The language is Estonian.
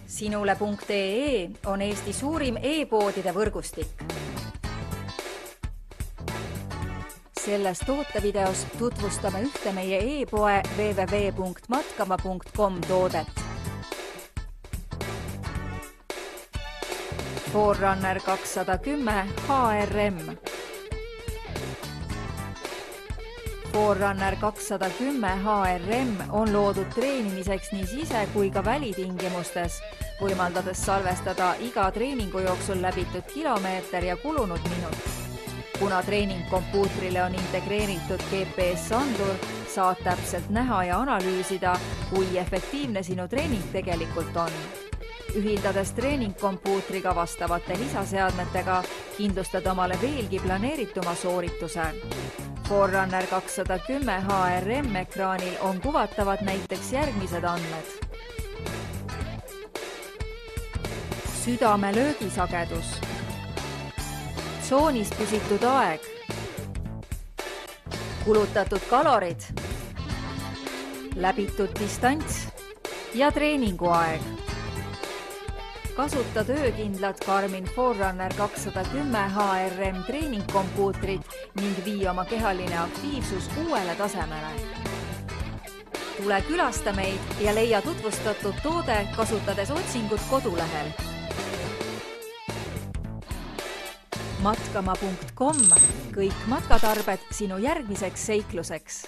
Sinule.ee on Eesti suurim e-poodide võrgustik. Selles tootevideos tutvustame ühte meie e-poe www.matkama.com toodet. Forerunner 210 HRM. Forerunner 210 HRM on loodud treenimiseks nii sise- kui ka välitingimustes, võimaldades salvestada iga treeningu jooksul läbitud kilomeeter ja kulunud minut. Kuna treeningkompuutrile on integreeritud GPS-andur, saad täpselt näha ja analüüsida, kui efektiivne sinu treening tegelikult on. Ühildades treeningkompuutriga vastavate lisaseadmetega, kindlustad omale veelgi planeerituma soorituse. Forerunner 210 HRM ekraanil on kuvatavad näiteks järgmised andmed. Südame löögisagedus. Tsoonis püsitud aeg. Kulutatud kalorid. Läbitud distants ja treeninguaeg. Kasuta töökindlat Garmin Forerunner 210 HRM treeningkompuutrit ning vii oma kehaline aktiivsus uuele tasemele. Tule külasta meid ja leia tutvustatud toode kasutades otsingut kodulehel. Matkama.com, kõik matkatarbed sinu järgmiseks seikluseks.